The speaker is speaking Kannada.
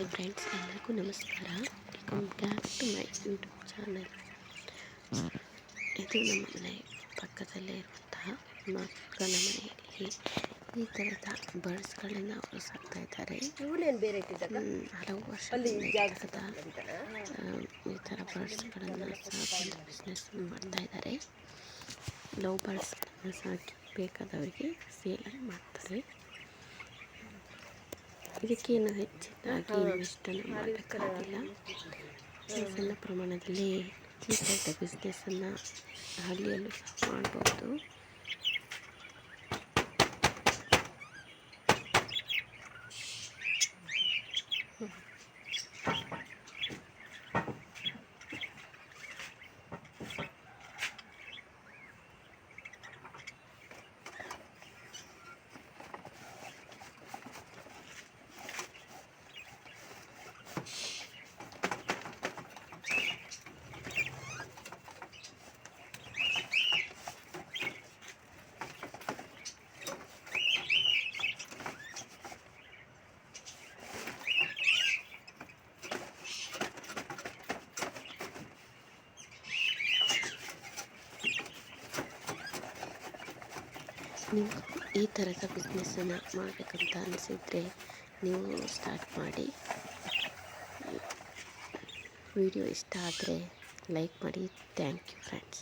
ಹಾಯ್ ಫ್ರೆಂಡ್ಸ್, ಎಲ್ಲರಿಗೂ ನಮಸ್ಕಾರ. Welcome back to my YouTube channel. ಇದು ನಮ್ಮ ಮನೆ ಪಕ್ಕದಲ್ಲೇ ಇರುವಂತಹ ಮಕ್ಕಳ ಮನೆಯಲ್ಲಿ ಈ ಥರದ ಬರ್ಡ್ಸ್ಗಳನ್ನು ಅವರು ಸಾಕ್ತಾ ಇದ್ದಾರೆ. ಹಲವು ವರ್ಷದಿಂದ ಈ ಥರ ಬರ್ಡ್ಸ್ಗಳನ್ನು ಸಾಕುವಂಥ ಬಿಸ್ನೆಸ್ ಮಾಡ್ತಾ ಇದ್ದಾರೆ. ಲವ್ ಬರ್ಡ್ಸ್ಗಳನ್ನು ಸಾಕಿ ಬೇಕಾದವರಿಗೆ ಸೇಲ್ ಮಾಡ್ತಾರೆ. ಇದಕ್ಕೇನು ಹೆಚ್ಚಿನಾಗಿ ಇನ್ವೆಸ್ಟನ್ನು ಮಾಡಬೇಕಾಗಿಲ್ಲ. ಸಣ್ಣ ಪ್ರಮಾಣದಲ್ಲಿ ಈ ಥರದ ಬಿಸ್ನೆಸ್ಸನ್ನು ಹಳ್ಳಿಯಲ್ಲೂ ಸಹ ಮಾಡ್ಬೋದು. ನೀವು ಈ ಥರದ ಬಿಸ್ನೆಸ್ಸನ್ನು ಮಾಡಬೇಕಂತ ಅನಿಸಿದರೆ ನೀವು ಸ್ಟಾರ್ಟ್ ಮಾಡಿ. ವಿಡಿಯೋ ಇಷ್ಟ ಆದರೆ ಲೈಕ್ ಮಾಡಿ. Thank you friends.